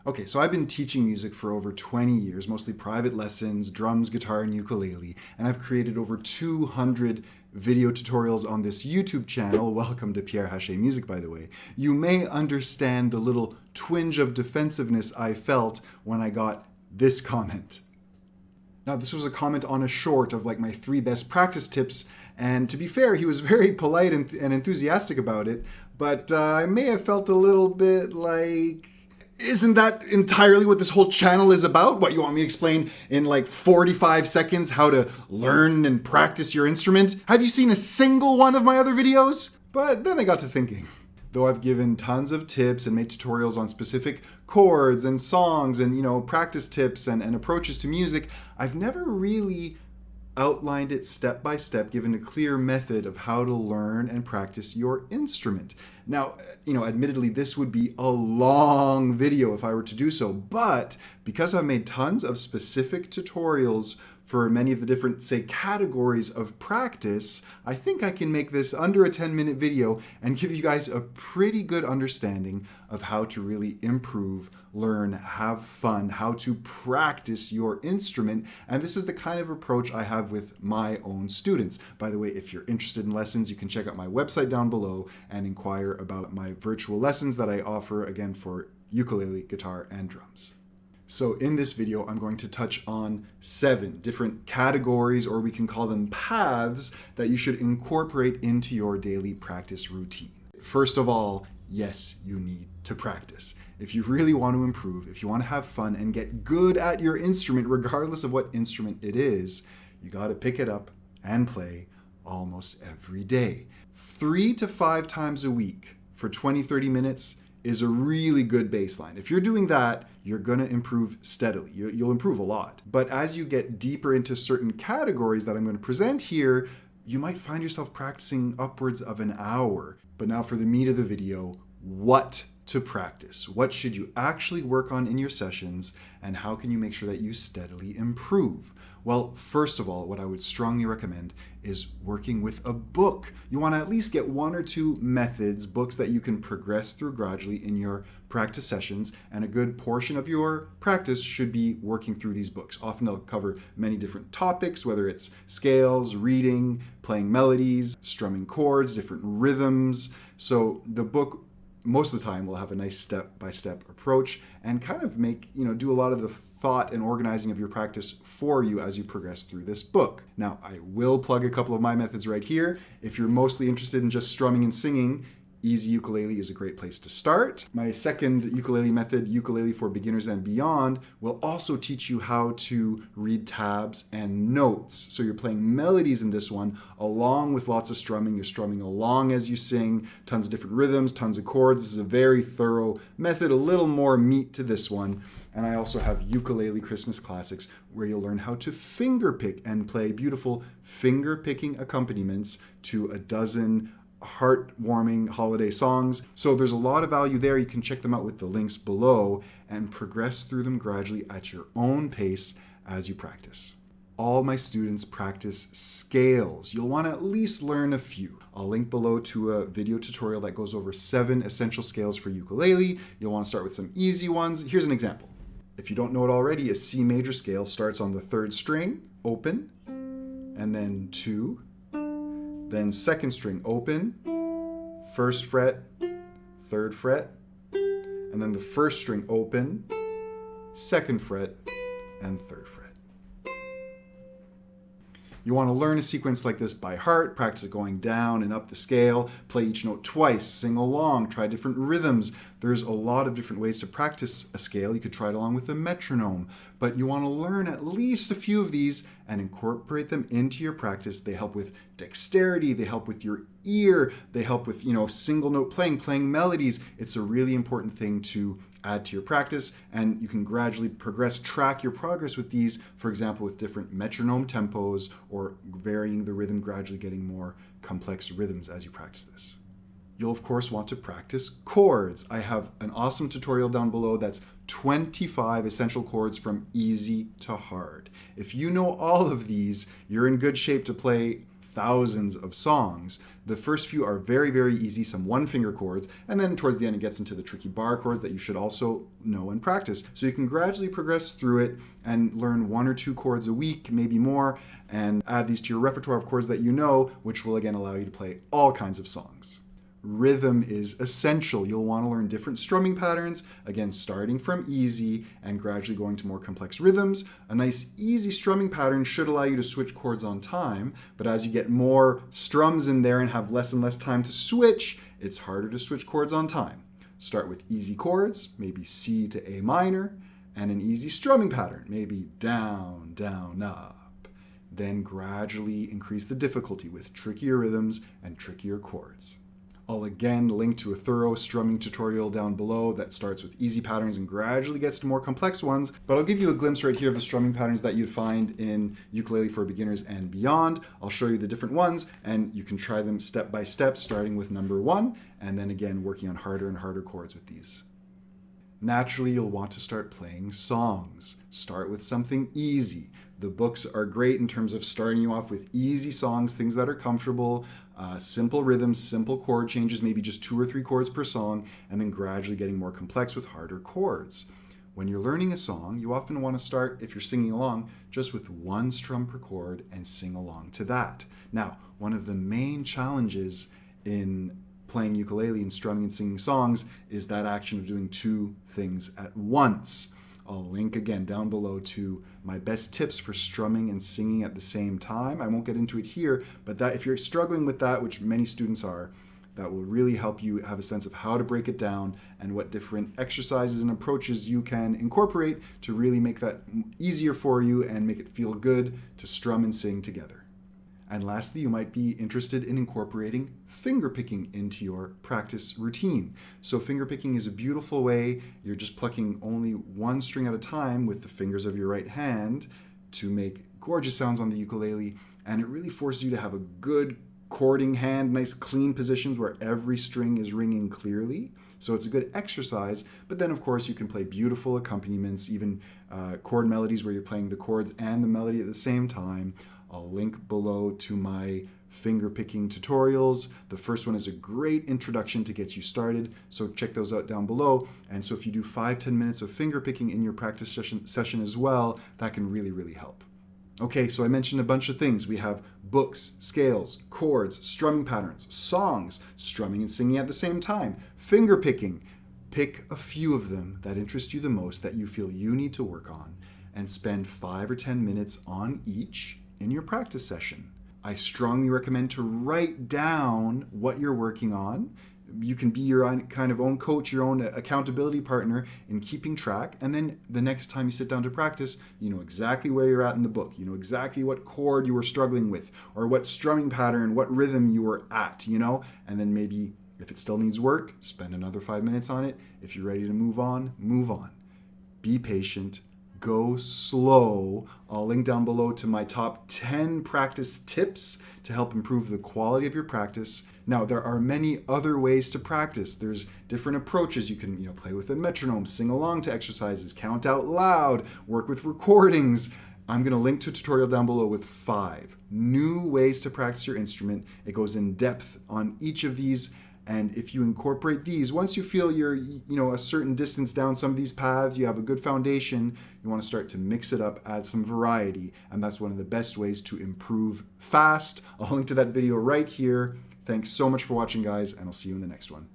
Okay, so I've been teaching music for over 20 years, mostly private lessons, drums, guitar, and ukulele, and I've created over 200 video tutorials on this YouTube channel. Welcome to Pierre Haché Music, by the way. You may understand the little twinge of defensiveness I felt when I got this comment. Now, this was a comment on a short of like my 3 best practice tips, and to be fair, he was very polite and enthusiastic about it, but I may have felt a little bit like, isn't that entirely what this whole channel is about? What, you want me to explain in like 45 seconds how to learn and practice your instrument? Have you seen a single one of my other videos? But then I got to thinking. Though I've given tons of tips and made tutorials on specific chords and songs and, practice tips and approaches to music, I've never really outlined it step by step, given a clear method of how to learn and practice your instrument. Now, admittedly, this would be a long video if I were to do so, but because I've made tons of specific tutorials for many of the different, say, categories of practice, I think I can make this under a 10-minute video and give you guys a pretty good understanding of how to really improve, learn, have fun, how to practice your instrument. And this is the kind of approach I have with my own students. By the way, if you're interested in lessons, you can check out my website down below and inquire about my virtual lessons that I offer, again, for ukulele, guitar, and drums. So in this video, I'm going to touch on 7 different categories, or we can call them paths, that you should incorporate into your daily practice routine. First of all, yes, you need to practice. If you really want to improve, if you want to have fun and get good at your instrument, regardless of what instrument it is, you got to pick it up and play almost every day. 3 to 5 times a week for 20-30 minutes is a really good baseline. If you're doing that, you're going to improve steadily. You'll improve a lot. But as you get deeper into certain categories that I'm going to present here, you might find yourself practicing upwards of an hour. But now for the meat of the video, what to practice? What should you actually work on in your sessions, and how can you make sure that you steadily improve? Well, first of all, what I would strongly recommend is working with a book. You want to at least get 1 or 2 methods, books that you can progress through gradually in your practice sessions, and a good portion of your practice should be working through these books. Often they'll cover many different topics, whether it's scales, reading, playing melodies, strumming chords, different rhythms. So the book most of the time will have a nice step-by-step approach and kind of do a lot of the thought and organizing of your practice for you as you progress through this book. Now, I will plug a couple of my methods right here. If you're mostly interested in just strumming and singing, Easy Ukulele is a great place to start. My second ukulele method, Ukulele for Beginners and Beyond, will also teach you how to read tabs and notes. So you're playing melodies in this one, along with lots of strumming. You're strumming along as you sing, tons of different rhythms, tons of chords. This is a very thorough method, a little more meat to this one. And I also have Ukulele Christmas Classics, where you'll learn how to finger pick and play beautiful finger picking accompaniments to a dozen heartwarming holiday songs. So there's a lot of value there. You can check them out with the links below and progress through them gradually at your own pace as you practice. All my students practice scales. You'll want to at least learn a few. I'll link below to a video tutorial that goes over 7 essential scales for ukulele. You'll want to start with some easy ones. Here's an example. If you don't know it already, a C major scale starts on the 3rd string, open, and then 2, then 2nd string open, 1st fret, 3rd fret, and then the 1st string open, 2nd fret, and 3rd fret. You want to learn a sequence like this by heart, practice it going down and up the scale, play each note twice, sing along, try different rhythms. There's a lot of different ways to practice a scale. You could try it along with a metronome, but you want to learn at least a few of these and incorporate them into your practice. They help with dexterity, they help with your ear, they help with, single note playing melodies. It's a really important thing to add to your practice, and you can gradually track your progress with these, for example, with different metronome tempos or varying the rhythm, gradually getting more complex rhythms as you practice this. You'll of course want to practice chords. I have an awesome tutorial down below that's 25 essential chords from easy to hard. If you know all of these, you're in good shape to play thousands of songs. The first few are very, very easy, some one-finger chords, and then towards the end it gets into the tricky bar chords that you should also know and practice. So you can gradually progress through it and learn 1 or 2 chords a week, maybe more, and add these to your repertoire of chords that you know, which will again allow you to play all kinds of songs. Rhythm is essential. You'll want to learn different strumming patterns, again, starting from easy and gradually going to more complex rhythms. A nice easy strumming pattern should allow you to switch chords on time, but as you get more strums in there and have less and less time to switch, it's harder to switch chords on time. Start with easy chords, maybe C to A minor, and an easy strumming pattern, maybe down, down, up. Then gradually increase the difficulty with trickier rhythms and trickier chords. I'll again link to a thorough strumming tutorial down below that starts with easy patterns and gradually gets to more complex ones, but I'll give you a glimpse right here of the strumming patterns that you'd find in Ukulele for Beginners and beyond. I'll show you the different ones and you can try them step by step, starting with number 1 and then again working on harder and harder chords with these. Naturally, you'll want to start playing songs. Start with something easy. The books are great in terms of starting you off with easy songs, things that are comfortable, simple rhythms, simple chord changes, maybe just 2 or 3 chords per song, and then gradually getting more complex with harder chords. When you're learning a song, you often want to start, if you're singing along, just with 1 strum per chord and sing along to that. Now, one of the main challenges in playing ukulele and strumming and singing songs is that action of doing 2 things at once. I'll link again down below to my best tips for strumming and singing at the same time. I won't get into it here, but that if you're struggling with that, which many students are, that will really help you have a sense of how to break it down and what different exercises and approaches you can incorporate to really make that easier for you and make it feel good to strum and sing together. And lastly, you might be interested in incorporating fingerpicking into your practice routine. So fingerpicking is a beautiful way. You're just plucking only 1 string at a time with the fingers of your right hand to make gorgeous sounds on the ukulele. And it really forces you to have a good chording hand, nice clean positions where every string is ringing clearly. So it's a good exercise, but then of course you can play beautiful accompaniments, even chord melodies where you're playing the chords and the melody at the same time. I'll link below to my finger picking tutorials. The first one is a great introduction to get you started, so check those out down below. And so if you do 5-10 minutes of finger picking in your practice session as well, that can really, really help. Okay, so I mentioned a bunch of things. We have books, scales, chords, strumming patterns, songs, strumming and singing at the same time, finger picking. Pick a few of them that interest you the most, that you feel you need to work on, and spend 5 or 10 minutes on each in your practice session. I strongly recommend to write down what you're working on. You can be your own kind of own coach, your own accountability partner in keeping track. And then the next time you sit down to practice, you know exactly where you're at in the book. You know exactly what chord you were struggling with or what strumming pattern, what rhythm you were at, you know? And then maybe if it still needs work, spend another 5 minutes on it. If you're ready to move on, move on. Be patient. Go slow. I'll link down below to my top 10 practice tips to help improve the quality of your practice. Now, there are many other ways to practice. There's different approaches. You can, play with a metronome, sing along to exercises, count out loud, work with recordings. I'm going to link to a tutorial down below with 5 new ways to practice your instrument. It goes in depth on each of these. And if you incorporate these, once you feel you're, a certain distance down some of these paths, you have a good foundation, you want to start to mix it up, add some variety. And that's one of the best ways to improve fast. I'll link to that video right here. Thanks so much for watching, guys, and I'll see you in the next one.